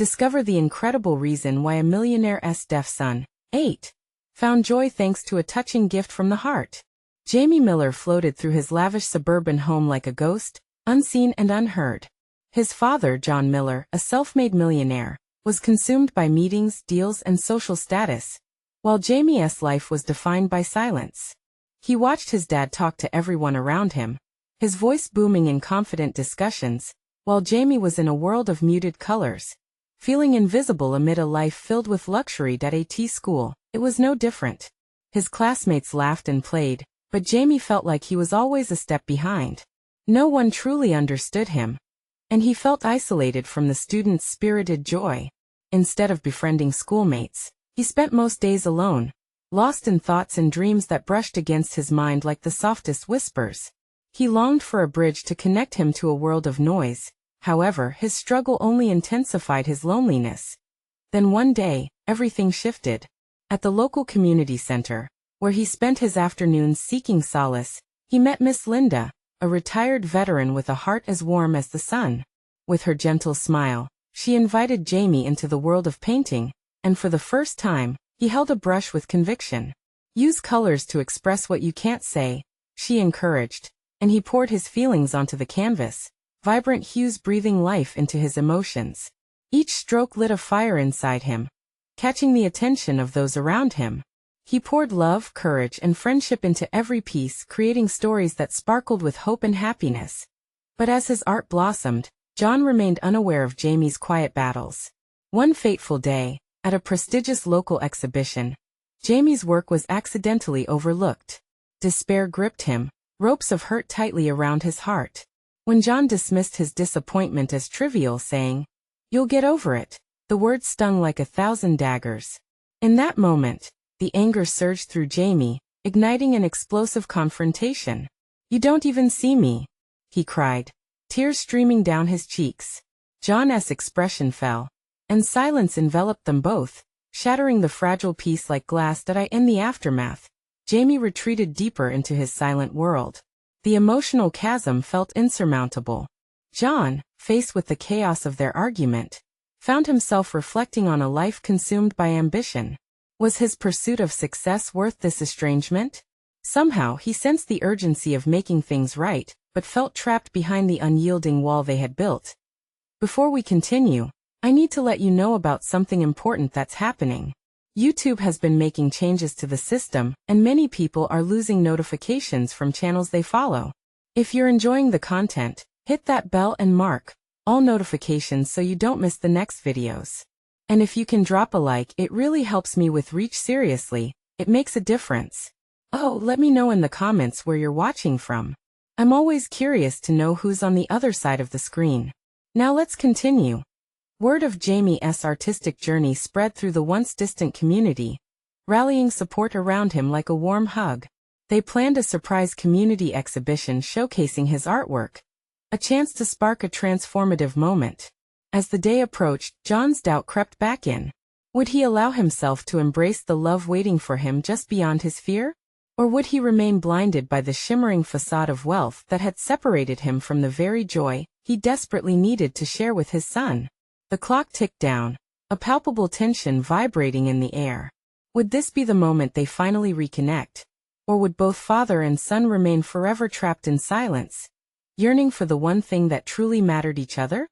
Discover the incredible reason why a millionaire's deaf son, 8, found joy thanks to a touching gift from the heart. Jamie Miller floated through his lavish suburban home like a ghost, unseen and unheard. His father, John Miller, a self-made millionaire, was consumed by meetings, deals, and social status, while Jamie's life was defined by silence. He watched his dad talk to everyone around him, his voice booming in confident discussions, while Jamie was in a world of muted colors, feeling invisible amid a life filled with luxury. At school, it was no different. His classmates laughed and played, but Jamie felt like he was always a step behind. No one truly understood him, and he felt isolated from the students' spirited joy. Instead of befriending schoolmates, he spent most days alone, lost in thoughts and dreams that brushed against his mind like the softest whispers. He longed for a bridge to connect him to a world of noise. However, his struggle only intensified his loneliness. Then one day, everything shifted. At the local community center, where he spent his afternoons seeking solace, he met Miss Linda, a retired veteran with a heart as warm as the sun. With her gentle smile, she invited Jamie into the world of painting, and for the first time, he held a brush with conviction. Use colors to express what you can't say, she encouraged, and he poured his feelings onto the canvas, vibrant hues breathing life into his emotions. Each stroke lit a fire inside him, catching the attention of those around him. He poured love, courage, and friendship into every piece, creating stories that sparkled with hope and happiness. But as his art blossomed, John remained unaware of Jamie's quiet battles. One fateful day, at a prestigious local exhibition, Jamie's work was accidentally overlooked. Despair gripped him, ropes of hurt tightly around his heart. When John dismissed his disappointment as trivial, saying, "You'll get over it," the words stung like 1,000 daggers. In that moment, the anger surged through Jamie, igniting an explosive confrontation. "You don't even see me," he cried, tears streaming down his cheeks. John's expression fell, and silence enveloped them both, shattering the fragile piece like glass. In the aftermath, Jamie retreated deeper into his silent world. The emotional chasm felt insurmountable. John, faced with the chaos of their argument, found himself reflecting on a life consumed by ambition. Was his pursuit of success worth this estrangement? Somehow he sensed the urgency of making things right, but felt trapped behind the unyielding wall they had built. Before we continue, I need to let you know about something important that's happening. YouTube has been making changes to the system, and many people are losing notifications from channels they follow. If you're enjoying the content, hit that bell and mark all notifications so you don't miss the next videos. And if you can drop a like, it really helps me with reach. Seriously, it makes a difference. Oh, let me know in the comments where you're watching from. I'm always curious to know who's on the other side of the screen. Now let's continue. Word of Jamie's artistic journey spread through the once distant community, rallying support around him like a warm hug. They planned a surprise community exhibition showcasing his artwork, a chance to spark a transformative moment. As the day approached, John's doubt crept back in. Would he allow himself to embrace the love waiting for him just beyond his fear? Or would he remain blinded by the shimmering facade of wealth that had separated him from the very joy he desperately needed to share with his son? The clock ticked down, a palpable tension vibrating in the air. Would this be the moment they finally reconnect? Or would both father and son remain forever trapped in silence, yearning for the one thing that truly mattered: each other?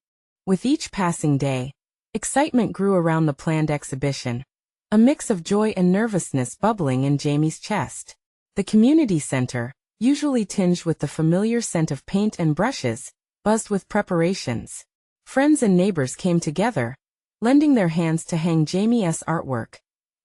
With each passing day, excitement grew around the planned exhibition, a mix of joy and nervousness bubbling in Jamie's chest. The community center, usually tinged with the familiar scent of paint and brushes, buzzed with preparations. Friends and neighbors came together, lending their hands to hang Jamie's artwork,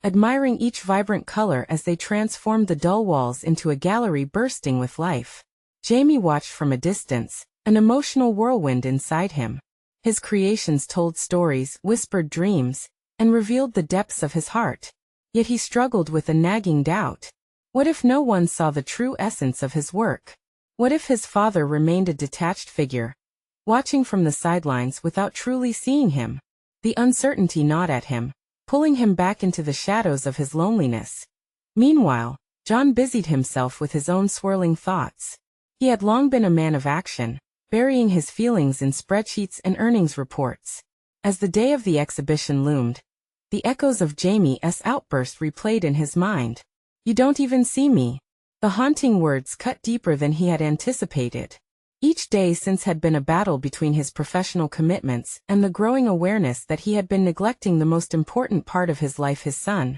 admiring each vibrant color as they transformed the dull walls into a gallery bursting with life. Jamie watched from a distance, an emotional whirlwind inside him. His creations told stories, whispered dreams, and revealed the depths of his heart. Yet he struggled with a nagging doubt. What if no one saw the true essence of his work? What if his father remained a detached figure, watching from the sidelines without truly seeing him? The uncertainty gnawed at him, pulling him back into the shadows of his loneliness. Meanwhile, John busied himself with his own swirling thoughts. He had long been a man of action, burying his feelings in spreadsheets and earnings reports. As the day of the exhibition loomed, the echoes of Jamie's outburst replayed in his mind. "You don't even see me." The haunting words cut deeper than he had anticipated. Each day since had been a battle between his professional commitments and the growing awareness that he had been neglecting the most important part of his life, his son.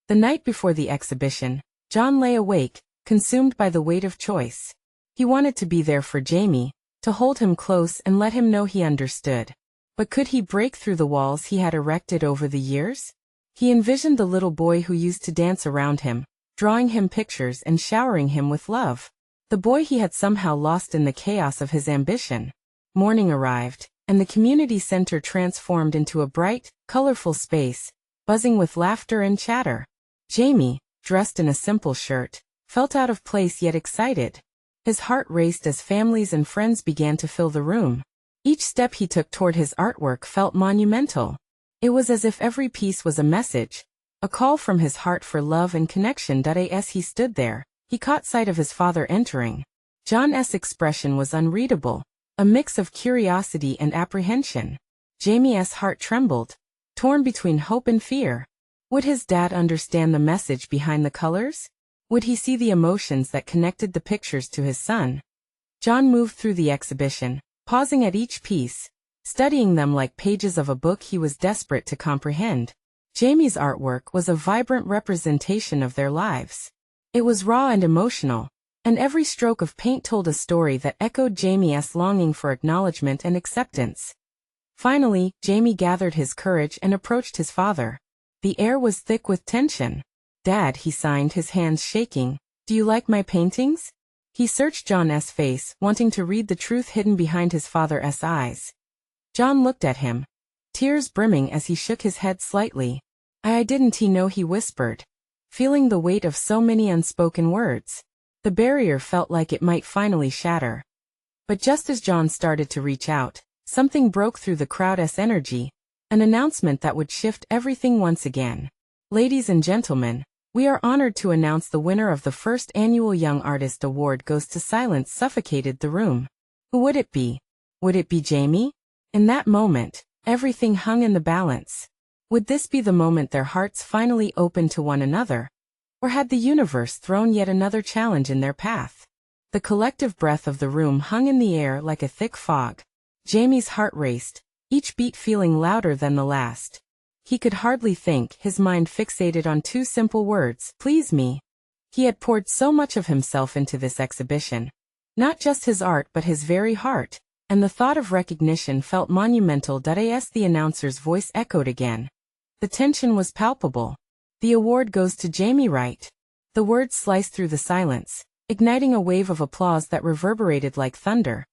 The night before the exhibition, John lay awake, consumed by the weight of choice. He wanted to be there for Jamie, to hold him close and let him know he understood. But could he break through the walls he had erected over the years? He envisioned the little boy who used to dance around him, drawing him pictures and showering him with love. The boy he had somehow lost in the chaos of his ambition. Morning arrived, and the community center transformed into a bright, colorful space, buzzing with laughter and chatter. Jamie, dressed in a simple shirt, felt out of place yet excited. His heart raced as families and friends began to fill the room. Each step he took toward his artwork felt monumental. It was as if every piece was a message, a call from his heart for love and connection. As he stood there, he caught sight of his father entering. John's expression was unreadable, a mix of curiosity and apprehension. Jamie's heart trembled, torn between hope and fear. Would his dad understand the message behind the colors? Would he see the emotions that connected the pictures to his son? John moved through the exhibition, pausing at each piece, studying them like pages of a book he was desperate to comprehend. Jamie's artwork was a vibrant representation of their lives. It was raw and emotional, and every stroke of paint told a story that echoed Jamie's longing for acknowledgement and acceptance. Finally, Jamie gathered his courage and approached his father. The air was thick with tension. "Dad," he signed, his hands shaking, "do you like my paintings?" He searched John's face, wanting to read the truth hidden behind his father's eyes. John looked at him, tears brimming as he shook his head slightly. I didn't he know," he whispered, feeling the weight of so many unspoken words. The barrier felt like it might finally shatter. But just as John started to reach out, something broke through the crowd's energy, an announcement that would shift everything once again. "Ladies and gentlemen, we are honored to announce the winner of the first annual Young Artist Award." Goes to silence suffocated the room. Who would it be? Would it be Jamie? In that moment, everything hung in the balance. Would this be the moment their hearts finally opened to one another? Or had the universe thrown yet another challenge in their path? The collective breath of the room hung in the air like a thick fog. Jamie's heart raced, each beat feeling louder than the last. He could hardly think, his mind fixated on two simple words: please me. He had poured so much of himself into this exhibition. Not just his art but his very heart, and the thought of recognition felt monumental. As the announcer's voice echoed again. The tension was palpable. "The award goes to Jamie Wright." The words sliced through the silence, igniting a wave of applause that reverberated like thunder.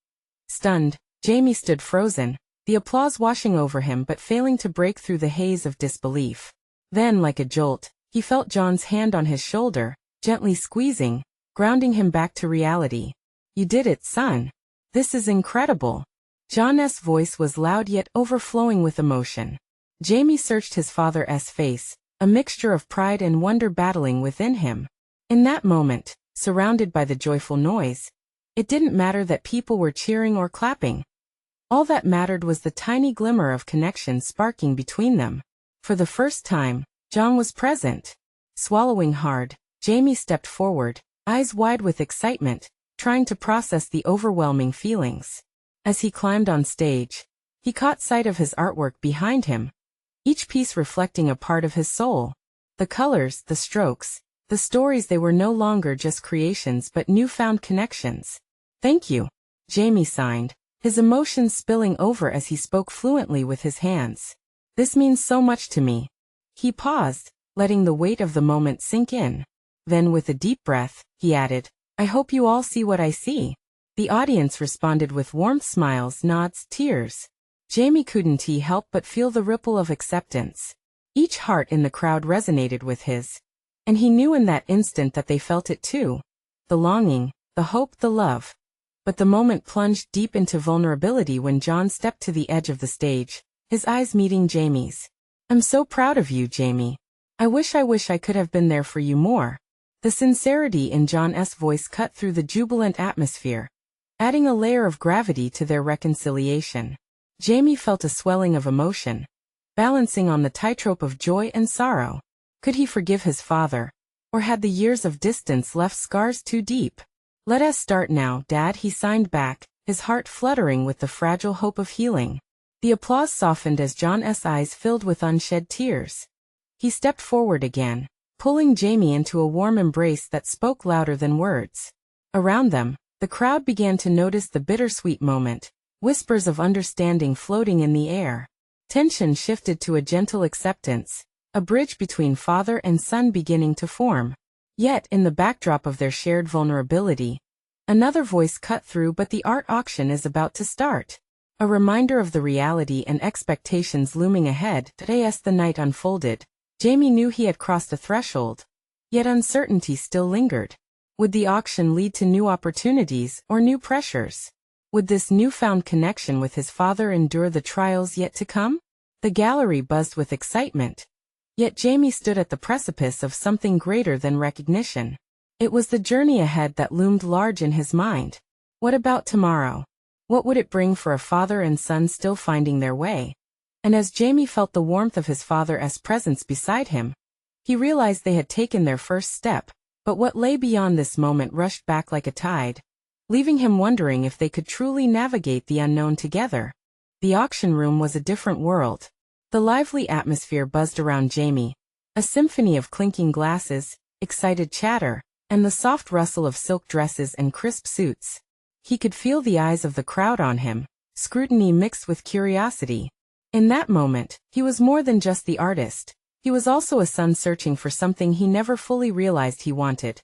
Stunned, Jamie stood frozen, the applause washing over him but failing to break through the haze of disbelief. Then, like a jolt, he felt John's hand on his shoulder, gently squeezing, grounding him back to reality. "You did it, son. This is incredible." John's voice was loud yet overflowing with emotion. Jamie searched his father's face, a mixture of pride and wonder battling within him. In that moment, surrounded by the joyful noise, it didn't matter that people were cheering or clapping. All that mattered was the tiny glimmer of connection sparking between them. For the first time, John was present. Swallowing hard, Jamie stepped forward, eyes wide with excitement, trying to process the overwhelming feelings. As he climbed on stage, he caught sight of his artwork behind him, each piece reflecting a part of his soul. The colors, the strokes, the stories, they were no longer just creations but newfound connections. "Thank you," Jamie signed, his emotions spilling over as he spoke fluently with his hands. "This means so much to me." He paused, letting the weight of the moment sink in. Then with a deep breath, he added, "I hope you all see what I see." The audience responded with warm smiles, nods, tears. Jamie couldn't help but feel the ripple of acceptance. Each heart in the crowd resonated with his. And he knew in that instant that they felt it too. The longing, the hope, the love. But the moment plunged deep into vulnerability when John stepped to the edge of the stage, his eyes meeting Jamie's. "I'm so proud of you, Jamie. I wish I could have been there for you more." The sincerity in John's voice cut through the jubilant atmosphere, adding a layer of gravity to their reconciliation. Jamie felt a swelling of emotion, balancing on the tightrope of joy and sorrow. Could he forgive his father? Or had the years of distance left scars too deep? "Let us start now, Dad," he signed back, his heart fluttering with the fragile hope of healing. The applause softened as John's eyes filled with unshed tears. He stepped forward again, pulling Jamie into a warm embrace that spoke louder than words. Around them, the crowd began to notice the bittersweet moment, whispers of understanding floating in the air. Tension shifted to a gentle acceptance, a bridge between father and son beginning to form. Yet, in the backdrop of their shared vulnerability, another voice cut through. "But the art auction is about to start." A reminder of the reality and expectations looming ahead. As the night unfolded, Jamie knew he had crossed a threshold. Yet uncertainty still lingered. Would the auction lead to new opportunities or new pressures? Would this newfound connection with his father endure the trials yet to come? The gallery buzzed with excitement. Yet Jamie stood at the precipice of something greater than recognition. It was the journey ahead that loomed large in his mind. What about tomorrow? What would it bring for a father and son still finding their way? And as Jamie felt the warmth of his father's presence beside him, he realized they had taken their first step. But what lay beyond this moment rushed back like a tide, leaving him wondering if they could truly navigate the unknown together. The auction room was a different world. The lively atmosphere buzzed around Jamie, a symphony of clinking glasses, excited chatter, and the soft rustle of silk dresses and crisp suits. He could feel the eyes of the crowd on him, scrutiny mixed with curiosity. In that moment, he was more than just the artist. He was also a son searching for something he never fully realized he wanted.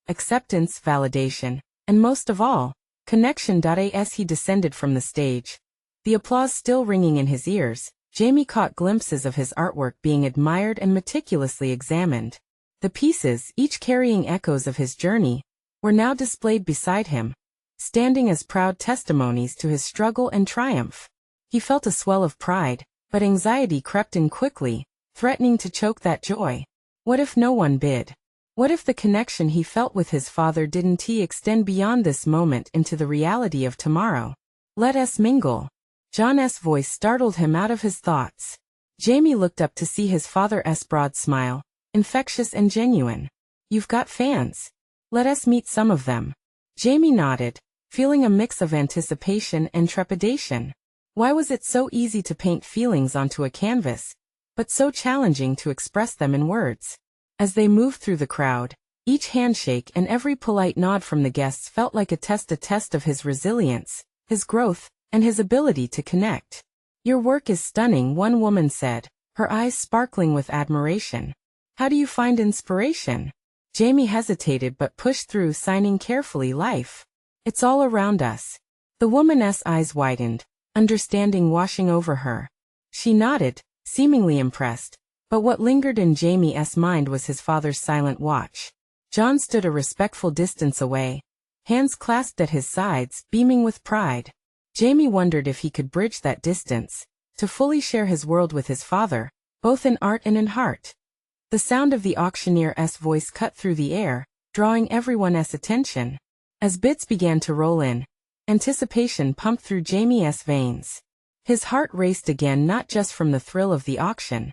Acceptance, validation, and most of all, connection. As he descended from the stage, the applause still ringing in his ears, Jamie caught glimpses of his artwork being admired and meticulously examined. The pieces, each carrying echoes of his journey, were now displayed beside him, standing as proud testimonies to his struggle and triumph. He felt a swell of pride, but anxiety crept in quickly, threatening to choke that joy. What if no one bid? What if the connection he felt with his father didn't extend beyond this moment into the reality of tomorrow? "Let us mingle." John's voice startled him out of his thoughts. Jamie looked up to see his father's broad smile, infectious and genuine. "You've got fans. Let us meet some of them." Jamie nodded, feeling a mix of anticipation and trepidation. Why was it so easy to paint feelings onto a canvas, but so challenging to express them in words? As they moved through the crowd, each handshake and every polite nod from the guests felt like a test of his resilience, his growth, and his ability to connect. "Your work is stunning," one woman said, her eyes sparkling with admiration. "How do you find inspiration?" Jamie hesitated but pushed through, signing carefully. "It's all around us." The woman's eyes widened, understanding washing over her. She nodded, seemingly impressed, but what lingered in Jamie's mind was his father's silent watch. John stood a respectful distance away, hands clasped at his sides, beaming with pride. Jamie wondered if he could bridge that distance, to fully share his world with his father, both in art and in heart. The sound of the auctioneer's voice cut through the air, drawing everyone's attention. As bids began to roll in, anticipation pumped through Jamie's veins. His heart raced again, not just from the thrill of the auction,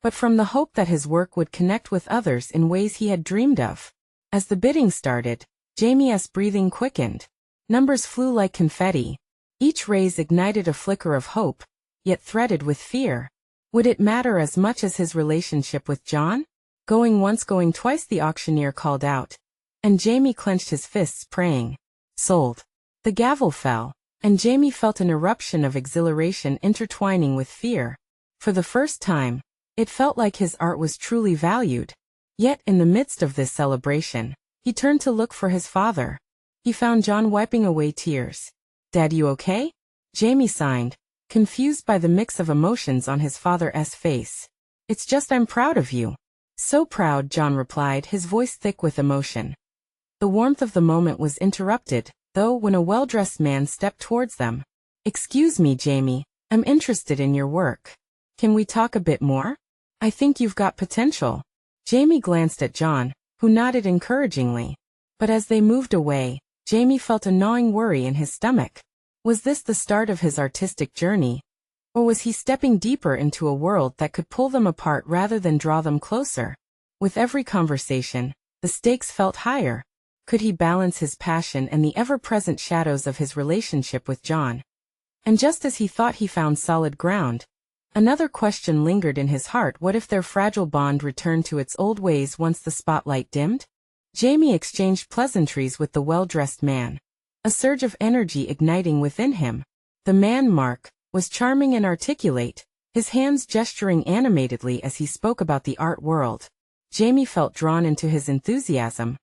but from the hope that his work would connect with others in ways he had dreamed of. As the bidding started, Jamie's breathing quickened. Numbers flew like confetti. Each raise ignited a flicker of hope, yet threaded with fear. Would it matter as much as his relationship with John? "Going once, going twice," the auctioneer called out, and Jamie clenched his fists, praying. "Sold." The gavel fell, and Jamie felt an eruption of exhilaration intertwining with fear. For the first time, it felt like his art was truly valued. Yet in the midst of this celebration, he turned to look for his father. He found John wiping away tears. "Dad, you okay?" Jamie signed, confused by the mix of emotions on his father's face. "It's just I'm proud of you." "So proud," John replied, his voice thick with emotion. The warmth of the moment was interrupted, though, when a well-dressed man stepped towards them. "Excuse me, Jamie, I'm interested in your work. Can we talk a bit more? I think you've got potential." Jamie glanced at John, who nodded encouragingly. But as they moved away, Jamie felt a gnawing worry in his stomach. Was this the start of his artistic journey, Or was he stepping deeper into a world that could pull them apart rather than draw them closer? With every conversation, the stakes felt higher. Could he balance his passion and the ever-present shadows of his relationship with John? And just as he thought he found solid ground, another question lingered in his heart. What if their fragile bond returned to its old ways once the spotlight dimmed? Jamie exchanged pleasantries with the well-dressed man, a surge of energy igniting within him. The man, Mark, was charming and articulate, his hands gesturing animatedly as he spoke about the art world. Jamie felt drawn into his enthusiasm,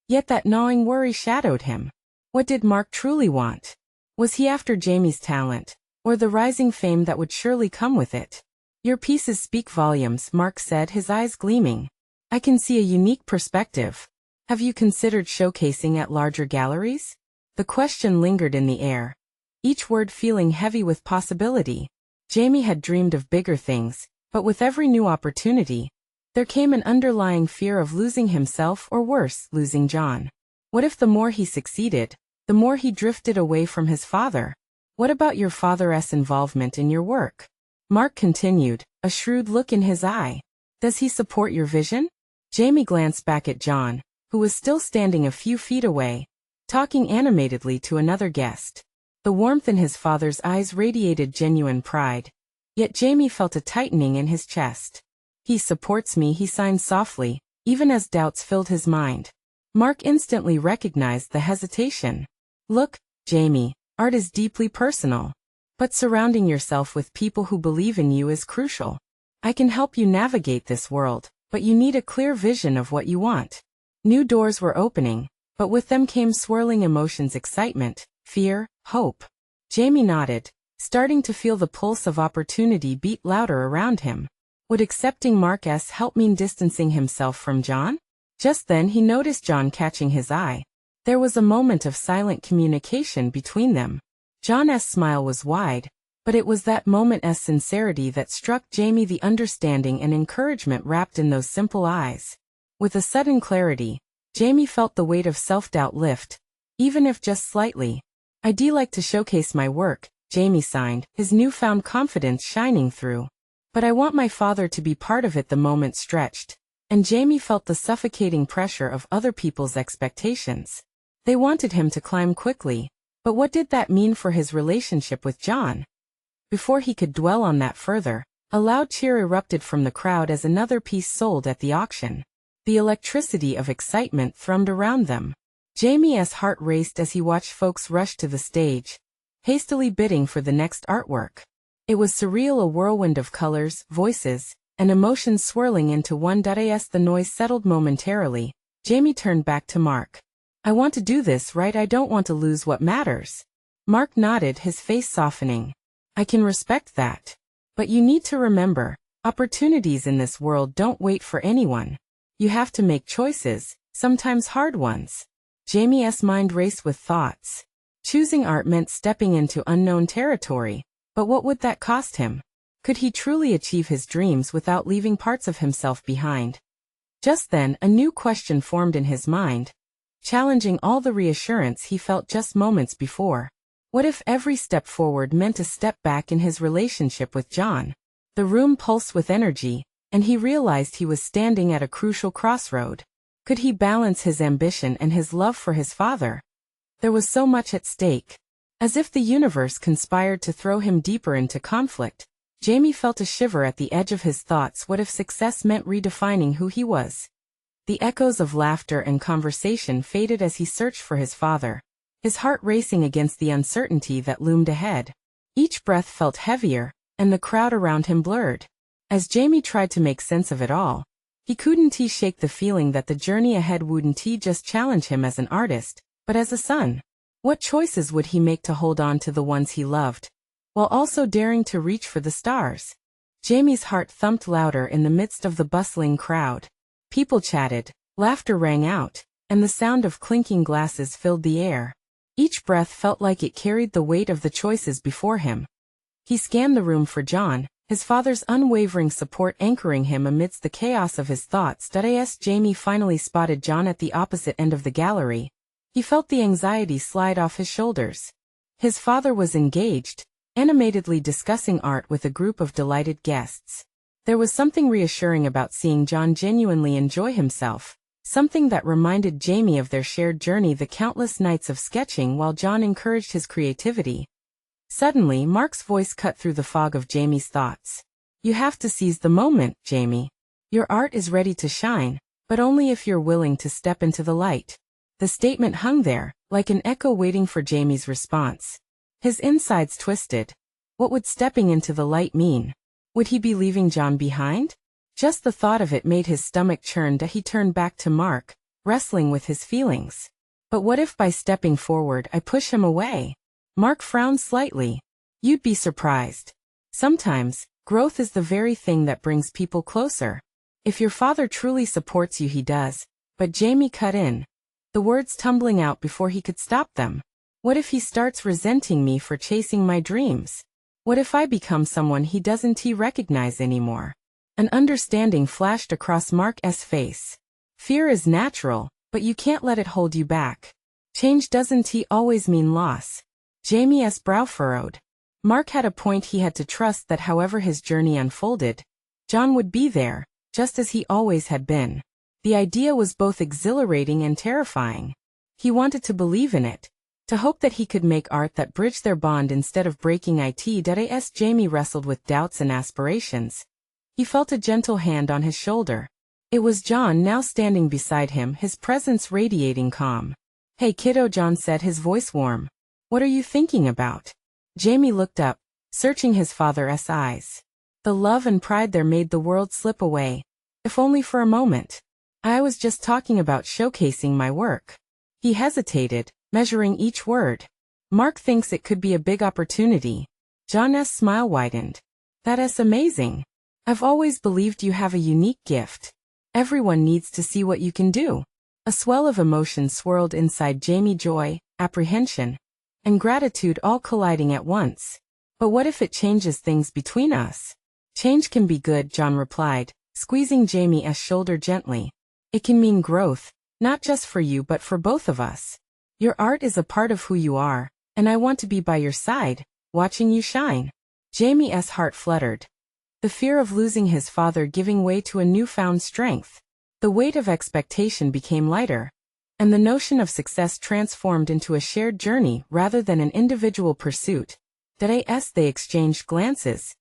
yet that gnawing worry shadowed him. What did Mark truly want? Was he after Jamie's talent, or the rising fame that would surely come with it? Your pieces speak volumes, Mark said, his eyes gleaming. I can see a unique perspective. Have you considered showcasing at larger galleries? The question lingered in the air, each word feeling heavy with possibility. Jamie had dreamed of bigger things, but with every new opportunity, there came an underlying fear of losing himself, or worse, losing John. What if the more he succeeded, the more he drifted away from his father? What about your father's involvement in your work? Mark continued, a shrewd look in his eye. Does he support your vision? Jamie glanced back at John, who was still standing a few feet away, talking animatedly to another guest. The warmth in his father's eyes radiated genuine pride, yet Jamie felt a tightening in his chest. He supports me, he sighed softly, even as doubts filled his mind. Mark instantly recognized the hesitation. Look, Jamie, art is deeply personal, but surrounding yourself with people who believe in you is crucial. I can help you navigate this world, but you need a clear vision of what you want. New doors were opening, but with them came swirling emotions: excitement, fear, hope. Jamie nodded, starting to feel the pulse of opportunity beat louder around him. Would accepting Mark's help mean distancing himself from John? Just then he noticed John catching his eye. There was a moment of silent communication between them. John's smile was wide, but it was that moment's sincerity that struck Jamie, the understanding and encouragement wrapped in those simple eyes. With a sudden clarity, Jamie felt the weight of self-doubt lift, even if just slightly. I'd like to showcase my work, Jamie sighed, his newfound confidence shining through. But I want my father to be part of it. The moment stretched, and Jamie felt the suffocating pressure of other people's expectations. They wanted him to climb quickly, but what did that mean for his relationship with John? Before he could dwell on that further, a loud cheer erupted from the crowd as another piece sold at the auction. The electricity of excitement thrummed around them. Jamie's heart raced as he watched folks rush to the stage, hastily bidding for the next artwork. It was surreal, a whirlwind of colors, voices, and emotions swirling into one. As the noise settled momentarily, Jamie turned back to Mark. I want to do this right, I don't want to lose what matters. Mark nodded, his face softening. I can respect that. But you need to remember, opportunities in this world don't wait for anyone. You have to make choices, sometimes hard ones. Jamie's mind raced with thoughts. Choosing art meant stepping into unknown territory, but what would that cost him? Could he truly achieve his dreams without leaving parts of himself behind? Just then, a new question formed in his mind, challenging all the reassurance he felt just moments before. What if every step forward meant a step back in his relationship with John? The room pulsed with energy, and he realized he was standing at a crucial crossroad. Could he balance his ambition and his love for his father? There was so much at stake. As if the universe conspired to throw him deeper into conflict, Jamie felt a shiver at the edge of his thoughts. What if success meant redefining who he was? The echoes of laughter and conversation faded as he searched for his father, his heart racing against the uncertainty that loomed ahead. Each breath felt heavier, and the crowd around him blurred. As Jamie tried to make sense of it all, he couldn't shake the feeling that the journey ahead wouldn't just challenge him as an artist, but as a son. What choices would he make to hold on to the ones he loved, while also daring to reach for the stars? Jamie's heart thumped louder in the midst of the bustling crowd. People chatted, laughter rang out, and the sound of clinking glasses filled the air. Each breath felt like it carried the weight of the choices before him. He scanned the room for John, his father's unwavering support anchoring him amidst the chaos of his thoughts. As Jamie finally spotted John at the opposite end of the gallery, he felt the anxiety slide off his shoulders. His father was engaged, animatedly discussing art with a group of delighted guests. There was something reassuring about seeing John genuinely enjoy himself, something that reminded Jamie of their shared journey, the countless nights of sketching while John encouraged his creativity. Suddenly, Mark's voice cut through the fog of Jamie's thoughts. "You have to seize the moment, Jamie. Your art is ready to shine, but only if you're willing to step into the light." The statement hung there, like an echo waiting for Jamie's response. His insides twisted. What would stepping into the light mean? Would he be leaving John behind? Just the thought of it made his stomach churn. He turned back to Mark, wrestling with his feelings. "But what if by stepping forward I push him away?" Mark frowned slightly. "You'd be surprised. Sometimes, growth is the very thing that brings people closer. If your father truly supports you, he does." But Jamie cut in, the words tumbling out before he could stop them. "What if he starts resenting me for chasing my dreams? What if I become someone he doesn't recognize anymore?" An understanding flashed across Mark's face. Fear is natural, but you can't let it hold you back. Change doesn't always mean loss. Jamie's brow furrowed. Mark had a point. He had to trust that however his journey unfolded, John would be there, just as he always had been. The idea was both exhilarating and terrifying. He wanted to believe in it, to hope that he could make art that bridged their bond instead of breaking it. As Jamie wrestled with doubts and aspirations, he felt a gentle hand on his shoulder. It was John, now standing beside him, his presence radiating calm. "Hey kiddo," John said, his voice warm. "What are you thinking about?" Jamie looked up, searching his father's eyes. The love and pride there made the world slip away, if only for a moment. "I was just talking about showcasing my work." He hesitated, measuring each word. "Mark thinks it could be a big opportunity." John's smile widened. "That's amazing. I've always believed you have a unique gift. Everyone needs to see what you can do." A swell of emotions swirled inside Jamie, joy, apprehension, and gratitude all colliding at once. "But what if it changes things between us?" "Change can be good," John replied, squeezing Jamie's shoulder gently. "It can mean growth, not just for you but for both of us. Your art is a part of who you are, and I want to be by your side, watching you shine." Jamie's heart fluttered. The fear of losing his father giving way to a newfound strength. The weight of expectation became lighter, and the notion of success transformed into a shared journey rather than an individual pursuit. As they exchanged glances,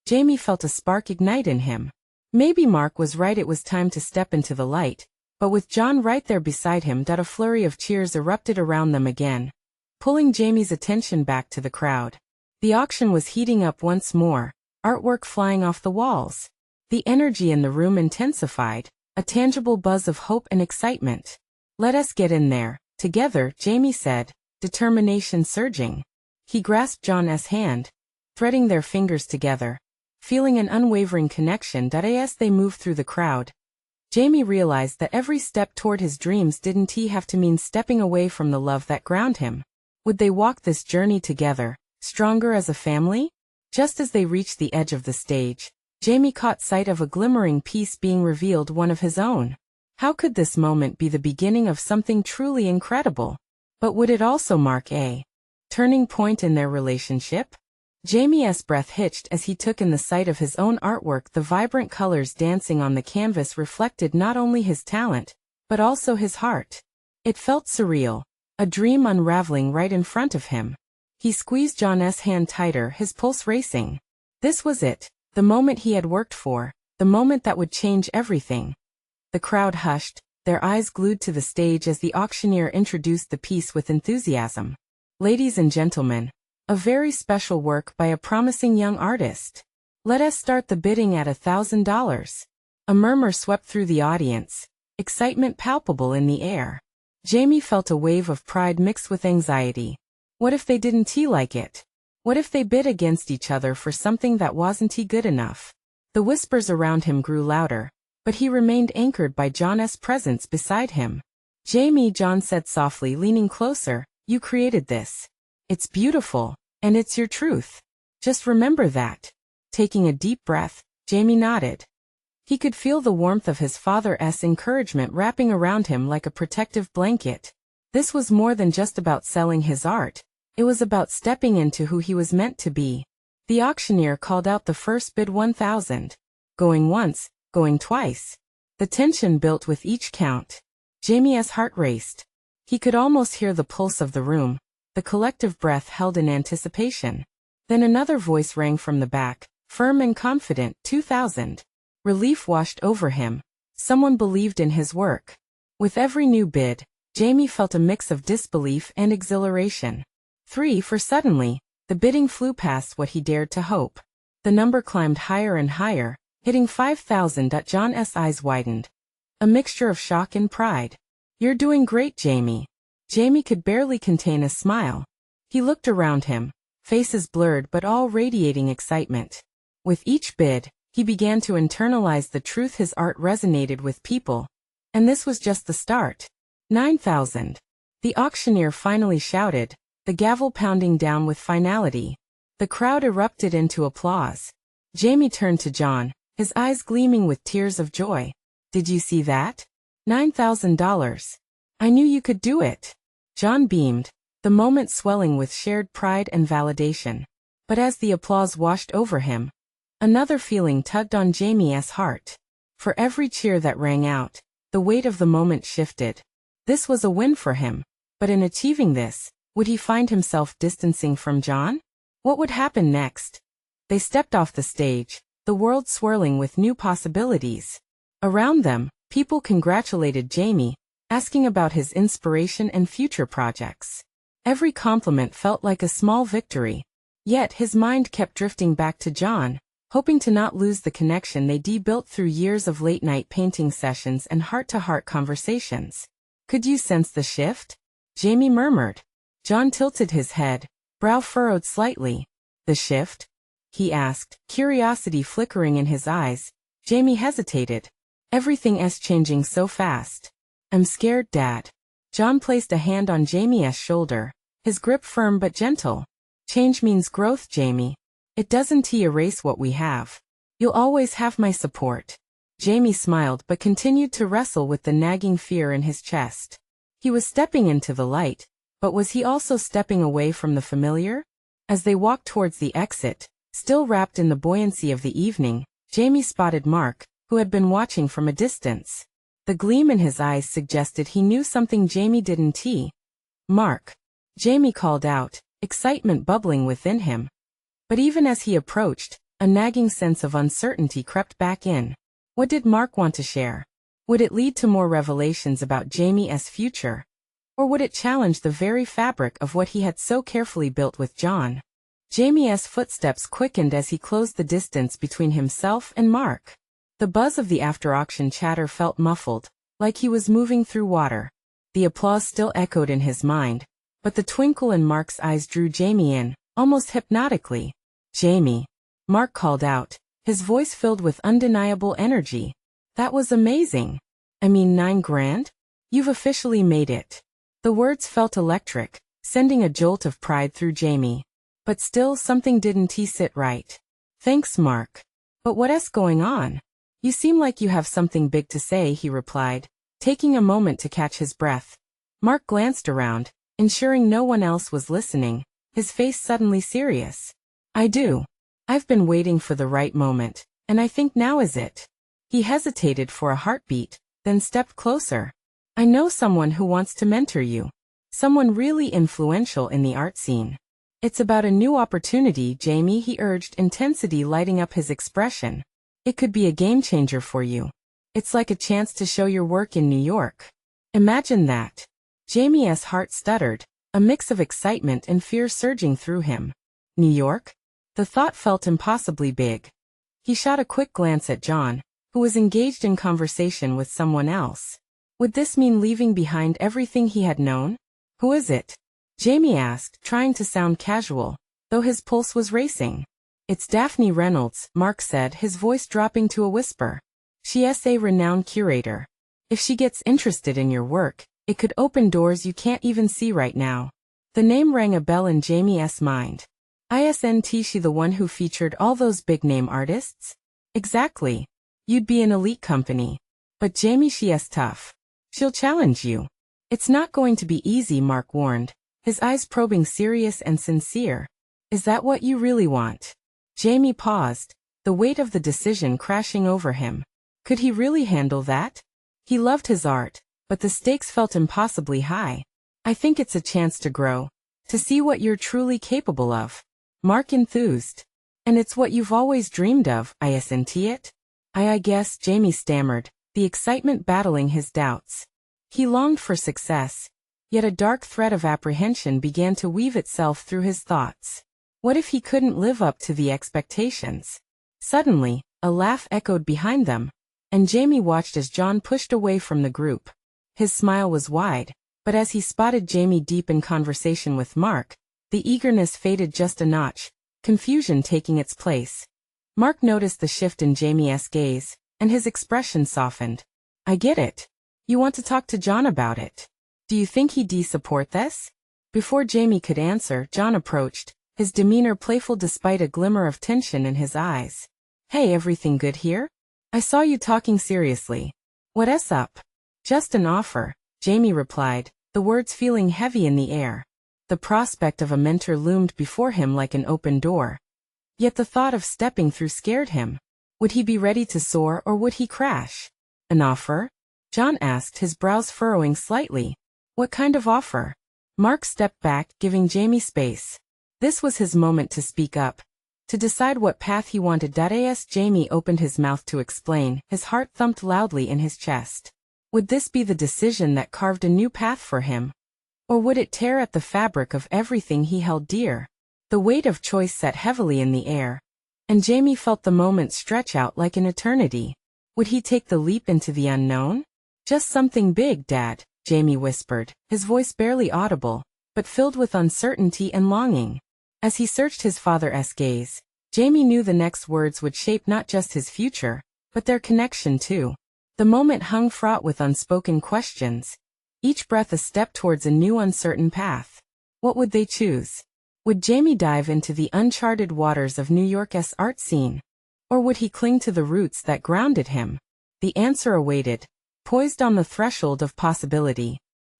Jamie felt a spark ignite in him. Maybe Mark was right, it was time to step into the light. But with John right there beside him, a flurry of cheers erupted around them again, pulling Jamie's attention back to the crowd. The auction was heating up once more, artwork flying off the walls. The energy in the room intensified, a tangible buzz of hope and excitement. "Let us get in there, together," Jamie said, determination surging. He grasped John's hand, threading their fingers together, feeling an unwavering connection. As they moved through the crowd, Jamie realized that every step toward his dreams didn't have to mean stepping away from the love that ground him. Would they walk this journey together, stronger as a family? Just as they reached the edge of the stage, Jamie caught sight of a glimmering piece being revealed, one of his own. How could this moment be the beginning of something truly incredible? But would it also mark a turning point in their relationship? Jamie's breath hitched as he took in the sight of his own artwork. The vibrant colors dancing on the canvas reflected not only his talent, but also his heart. It felt surreal, a dream unraveling right in front of him. He squeezed John's hand tighter, his pulse racing. This was it, the moment he had worked for, the moment that would change everything. The crowd hushed, their eyes glued to the stage as the auctioneer introduced the piece with enthusiasm. "Ladies and gentlemen, a very special work by a promising young artist. Let us start the bidding at $1,000. A murmur swept through the audience, excitement palpable in the air. Jamie felt a wave of pride mixed with anxiety. What if they didn't like it? What if they bid against each other for something that wasn't good enough? The whispers around him grew louder, but he remained anchored by John's presence beside him. "Jamie," John said softly, leaning closer, "you created this. It's beautiful, and it's your truth. Just remember that." Taking a deep breath, Jamie nodded. He could feel the warmth of his father's encouragement wrapping around him like a protective blanket. This was more than just about selling his art. It was about stepping into who he was meant to be. The auctioneer called out the first bid 1,000. Going once, going twice. The tension built with each count. Jamie's heart raced. He could almost hear the pulse of the room, the collective breath held in anticipation. Then another voice rang from the back, firm and confident, 2,000. Relief washed over him. Someone believed in his work. With every new bid, Jamie felt a mix of disbelief and exhilaration. 3 for suddenly, the bidding flew past what he dared to hope. The number climbed higher and higher, hitting 5,000. John's eyes widened. A mixture of shock and pride. You're doing great, Jamie. Jamie could barely contain a smile. He looked around him, faces blurred but all radiating excitement. With each bid, he began to internalize the truth his art resonated with people. And this was just the start. 9,000. The auctioneer finally shouted, the gavel pounding down with finality. The crowd erupted into applause. Jamie turned to John, his eyes gleaming with tears of joy. Did you see that? $9,000. I knew you could do it. John beamed, the moment swelling with shared pride and validation. But as the applause washed over him, another feeling tugged on Jamie's heart. For every cheer that rang out, the weight of the moment shifted. This was a win for him. But in achieving this, would he find himself distancing from John? What would happen next? They stepped off the stage, the world swirling with new possibilities. Around them, people congratulated Jamie, asking about his inspiration and future projects. Every compliment felt like a small victory. Yet his mind kept drifting back to John, hoping to not lose the connection they built through years of late-night painting sessions and heart-to-heart conversations. Could you sense the shift? Jamie murmured. John tilted his head, brow furrowed slightly. The shift? He asked, curiosity flickering in his eyes. Jamie hesitated. Everything's changing so fast. I'm scared, Dad. John placed a hand on Jamie's shoulder, his grip firm but gentle. Change means growth, Jamie. It doesn't erase what we have. You'll always have my support. Jamie smiled but continued to wrestle with the nagging fear in his chest. He was stepping into the light, but was he also stepping away from the familiar? As they walked towards the exit, still wrapped in the buoyancy of the evening, Jamie spotted Mark, who had been watching from a distance. The gleam in his eyes suggested he knew something Jamie didn't. Mark. Jamie called out, excitement bubbling within him. But even as he approached, a nagging sense of uncertainty crept back in. What did Mark want to share? Would it lead to more revelations about Jamie's future? Or would it challenge the very fabric of what he had so carefully built with John? Jamie's footsteps quickened as he closed the distance between himself and Mark. The buzz of the after-auction chatter felt muffled, like he was moving through water. The applause still echoed in his mind, but the twinkle in Mark's eyes drew Jamie in, almost hypnotically. Jamie. Mark called out, his voice filled with undeniable energy. That was amazing. I mean, $9,000? You've officially made it. The words felt electric, sending a jolt of pride through Jamie. But still something didn't sit right. Thanks, Mark. But what's going on? You seem like you have something big to say, he replied, taking a moment to catch his breath. Mark glanced around, ensuring no one else was listening, his face suddenly serious. I do. I've been waiting for the right moment, and I think now is it. He hesitated for a heartbeat, then stepped closer. I know someone who wants to mentor you. Someone really influential in the art scene. It's about a new opportunity, Jamie, he urged, intensity lighting up his expression. It could be a game changer for you. It's like a chance to show your work in New York. Imagine that. Jamie's heart stuttered, a mix of excitement and fear surging through him. New York? The thought felt impossibly big. He shot a quick glance at John, who was engaged in conversation with someone else. Would this mean leaving behind everything he had known? Who is it? Jamie asked, trying to sound casual, though his pulse was racing. It's Daphne Reynolds, Mark said, his voice dropping to a whisper. She's a renowned curator. If she gets interested in your work, it could open doors you can't even see right now. The name rang a bell in Jamie's mind. Isn't she the one who featured all those big-name artists? Exactly. You'd be an elite company. But Jamie, she's tough. She'll challenge you. It's not going to be easy, Mark warned, his eyes probing, serious and sincere. Is that what you really want? Jamie paused, the weight of the decision crashing over him. Could he really handle that? He loved his art, but the stakes felt impossibly high. I think it's a chance to grow, to see what you're truly capable of. Mark enthused. And it's what you've always dreamed of, isn't it? I guess, Jamie stammered, the excitement battling his doubts. He longed for success, yet a dark thread of apprehension began to weave itself through his thoughts. What if he couldn't live up to the expectations? Suddenly, a laugh echoed behind them, and Jamie watched as John pushed away from the group. His smile was wide, but as he spotted Jamie deep in conversation with Mark, the eagerness faded just a notch, confusion taking its place. Mark noticed the shift in Jamie's gaze, and his expression softened. I get it. You want to talk to John about it. Do you think he'd support this? Before Jamie could answer, John approached, his demeanor playful despite a glimmer of tension in his eyes. Hey, everything good here? I saw you talking seriously. What's up? Just an offer, Jamie replied, the words feeling heavy in the air. The prospect of a mentor loomed before him like an open door. Yet the thought of stepping through scared him. Would he be ready to soar or would he crash? An offer? John asked, his brows furrowing slightly. What kind of offer? Mark stepped back, giving Jamie space. This was his moment to speak up, to decide what path he wanted. As Jamie opened his mouth to explain, his heart thumped loudly in his chest. Would this be the decision that carved a new path for him? Or would it tear at the fabric of everything he held dear? The weight of choice sat heavily in the air, and Jamie felt the moment stretch out like an eternity. Would he take the leap into the unknown? Just something big, Dad, Jamie whispered, his voice barely audible, but filled with uncertainty and longing. As he searched his father's gaze, Jamie knew the next words would shape not just his future, but their connection too. The moment hung fraught with unspoken questions, each breath a step towards a new uncertain path. What would they choose? Would Jamie dive into the uncharted waters of New York's art scene? Or would he cling to the roots that grounded him? The answer awaited, poised on the threshold of possibility.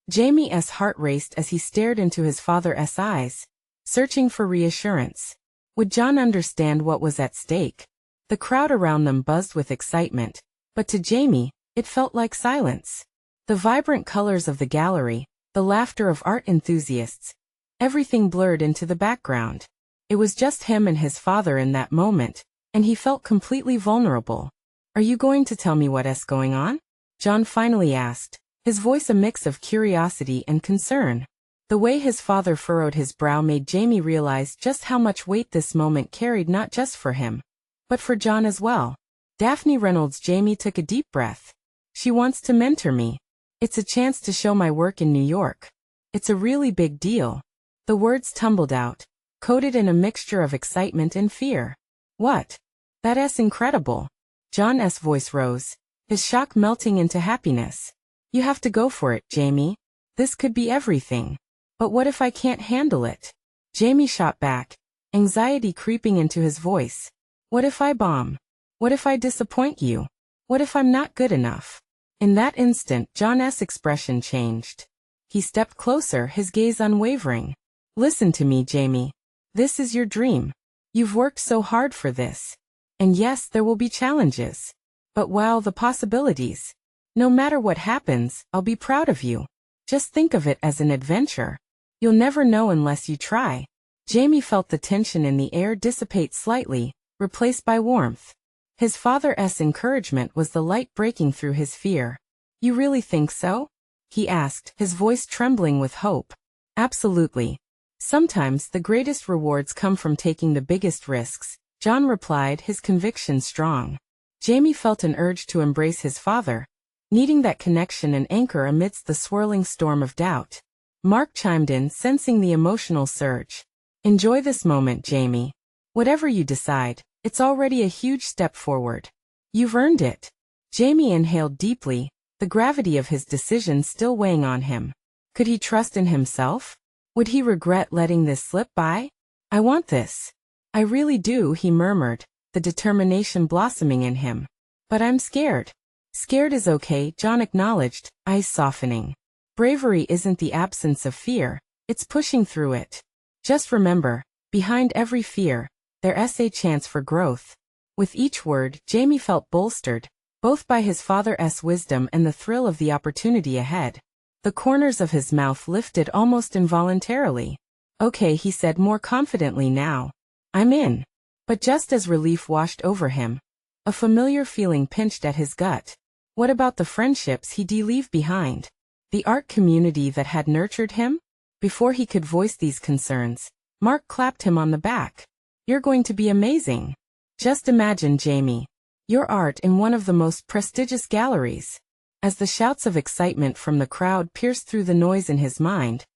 Jamie's heart raced as he stared into his father's eyes, searching for reassurance. Would John understand what was at stake? The crowd around them buzzed with excitement, but to Jamie, it felt like silence. The vibrant colors of the gallery, the laughter of art enthusiasts, everything blurred into the background. It was just him and his father in that moment, and he felt completely vulnerable. Are you going to tell me what's going on? John finally asked, his voice a mix of curiosity and concern. The way his father furrowed his brow made Jamie realize just how much weight this moment carried, not just for him, but for John as well. Daphne Reynolds. Jamie took a deep breath. She wants to mentor me. It's a chance to show my work in New York. It's a really big deal. The words tumbled out, coated in a mixture of excitement and fear. What? That's incredible. John's voice rose, his shock melting into happiness. You have to go for it, Jamie. This could be everything. But what if I can't handle it? Jamie shot back, anxiety creeping into his voice. What if I bomb? What if I disappoint you? What if I'm not good enough? In that instant, John's expression changed. He stepped closer, his gaze unwavering. Listen to me, Jamie. This is your dream. You've worked so hard for this. And yes, there will be challenges. But wow, the possibilities. No matter what happens, I'll be proud of you. Just think of it as an adventure. You'll never know unless you try. Jamie felt the tension in the air dissipate slightly, replaced by warmth. His father's encouragement was the light breaking through his fear. You really think so? He asked, his voice trembling with hope. Absolutely. Sometimes the greatest rewards come from taking the biggest risks, John replied, his conviction strong. Jamie felt an urge to embrace his father, needing that connection and anchor amidst the swirling storm of doubt. Mark chimed in, sensing the emotional surge. Enjoy this moment, Jamie. Whatever you decide, it's already a huge step forward. You've earned it. Jamie inhaled deeply, the gravity of his decision still weighing on him. Could he trust in himself? Would he regret letting this slip by? I want this. I really do, he murmured, the determination blossoming in him. But I'm scared. Scared is okay, John acknowledged, eyes softening. Bravery isn't the absence of fear, It's pushing through it. Just remember, behind every fear, there's a chance for growth. With each word, Jamie felt bolstered, both by his father's wisdom and the thrill of the opportunity ahead. The corners of his mouth lifted almost involuntarily. Okay, he said more confidently now. I'm in. But just as relief washed over him, a familiar feeling pinched at his gut. What about the friendships he'd leave behind? The art community that had nurtured him? Before he could voice these concerns, Mark clapped him on the back. You're going to be amazing. Just imagine, Jamie, your art in one of the most prestigious galleries. As the shouts of excitement from the crowd pierced through the noise in his mind,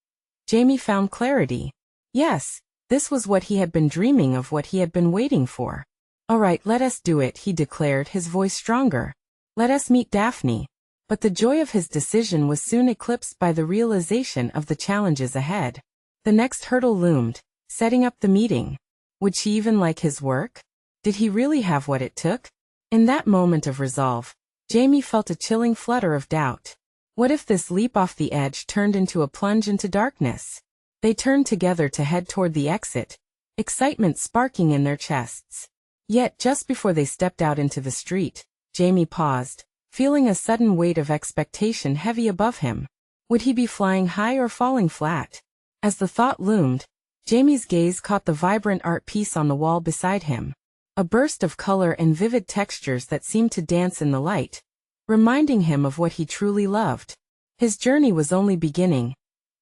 Jamie found clarity. Yes, this was what he had been dreaming of, what he had been waiting for. All right, let us do it, he declared, his voice stronger. Let us meet Daphne. But the joy of his decision was soon eclipsed by the realization of the challenges ahead. The next hurdle loomed, setting up the meeting. Would she even like his work? Did he really have what it took? In that moment of resolve, Jamie felt a chilling flutter of doubt. What if this leap off the edge turned into a plunge into darkness? They turned together to head toward the exit, excitement sparking in their chests. Yet just before they stepped out into the street, Jamie paused, feeling a sudden weight of expectation heavy above him. Would he be flying high or falling flat? As the thought loomed, Jamie's gaze caught the vibrant art piece on the wall beside him. A burst of color and vivid textures that seemed to dance in the light, reminding him of what he truly loved. His journey was only beginning,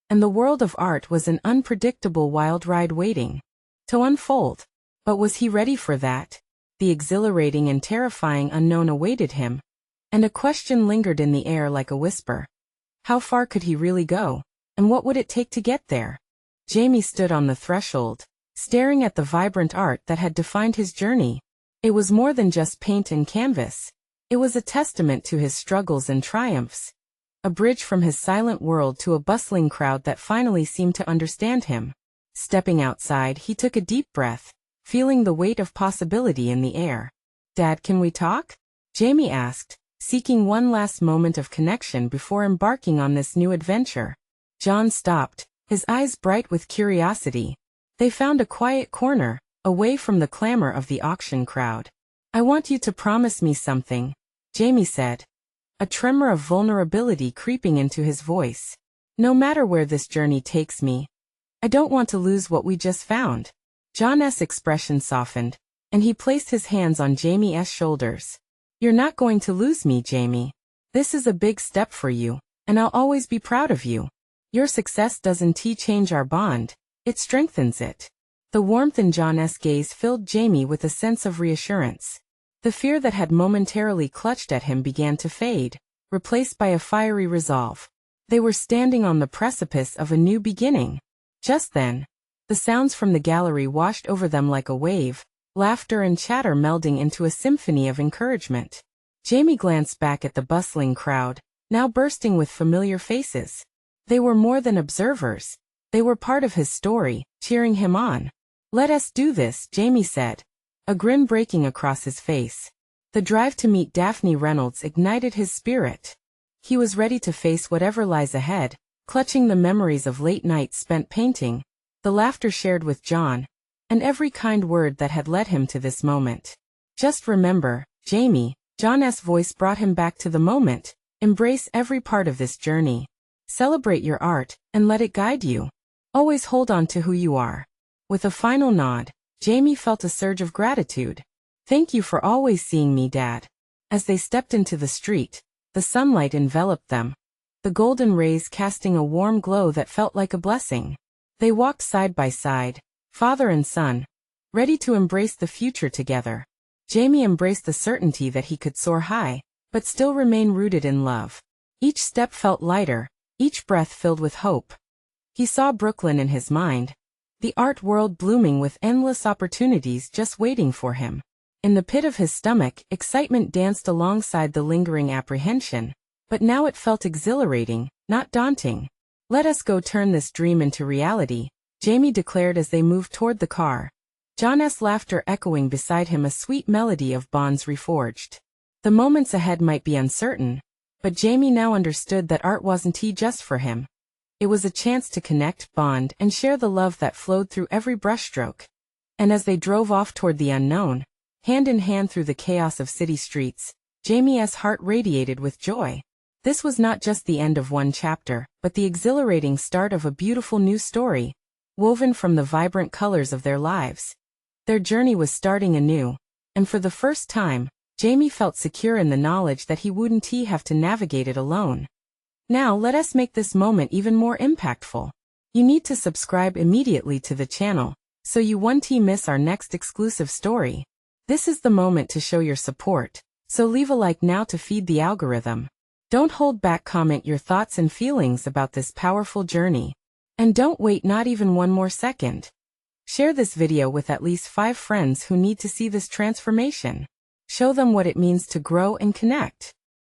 and the world of art was an unpredictable wild ride waiting to unfold. But was he ready for that? The exhilarating and terrifying unknown awaited him, and a question lingered in the air like a whisper. How far could he really go, and what would it take to get there? Jamie stood on the threshold, staring at the vibrant art that had defined his journey. It was more than just paint and canvas. It was a testament to his struggles and triumphs, a bridge from his silent world to a bustling crowd that finally seemed to understand him. Stepping outside, he took a deep breath, feeling the weight of possibility in the air. Dad, can we talk? Jamie asked, seeking one last moment of connection before embarking on this new adventure. John stopped, his eyes bright with curiosity. They found a quiet corner, away from the clamor of the auction crowd. I want you to promise me something, Jamie said, a tremor of vulnerability creeping into his voice. No matter where this journey takes me, I don't want to lose what we just found. John's expression softened, and he placed his hands on Jamie's shoulders. You're not going to lose me, Jamie. This is a big step for you, and I'll always be proud of you. Your success doesn't change our bond, it strengthens it. The warmth in John's gaze filled Jamie with a sense of reassurance. The fear that had momentarily clutched at him began to fade, replaced by a fiery resolve. They were standing on the precipice of a new beginning. Just then, the sounds from the gallery washed over them like a wave, laughter and chatter melding into a symphony of encouragement. Jamie glanced back at the bustling crowd, now bursting with familiar faces. They were more than observers. They were part of his story, cheering him on. Let us do this, Jamie said, a grin breaking across his face. The drive to meet Daphne Reynolds ignited his spirit. He was ready to face whatever lies ahead, clutching the memories of late nights spent painting, the laughter shared with John, and every kind word that had led him to this moment. Just remember, Jamie, John's voice brought him back to the moment. Embrace every part of this journey. Celebrate your art, and let it guide you. Always hold on to who you are. With a final nod, Jamie felt a surge of gratitude. Thank you for always seeing me, Dad. As they stepped into the street, the sunlight enveloped them, the golden rays casting a warm glow that felt like a blessing. They walked side by side, father and son, ready to embrace the future together. Jamie embraced the certainty that he could soar high, but still remain rooted in love. Each step felt lighter, each breath filled with hope. He saw Brooklyn in his mind, the art world blooming with endless opportunities just waiting for him. In the pit of his stomach, excitement danced alongside the lingering apprehension, but now it felt exhilarating, not daunting. Let us go turn this dream into reality, Jamie declared as they moved toward the car. John's laughter echoing beside him, a sweet melody of bonds reforged. The moments ahead might be uncertain, but Jamie now understood that art wasn't just for him. It was a chance to connect, bond, and share the love that flowed through every brushstroke. And as they drove off toward the unknown, hand in hand through the chaos of city streets, Jamie's heart radiated with joy. This was not just the end of one chapter, but the exhilarating start of a beautiful new story, woven from the vibrant colors of their lives. Their journey was starting anew, and for the first time, Jamie felt secure in the knowledge that he wouldn't have to navigate it alone. Now let us make this moment even more impactful. You need to subscribe immediately to the channel, so you won't miss our next exclusive story. This is the moment to show your support, so leave a like now to feed the algorithm. Don't hold back, comment your thoughts and feelings about this powerful journey. And don't wait not even one more second. Share this video with at least 5 friends who need to see this transformation. Show them what it means to grow and connect.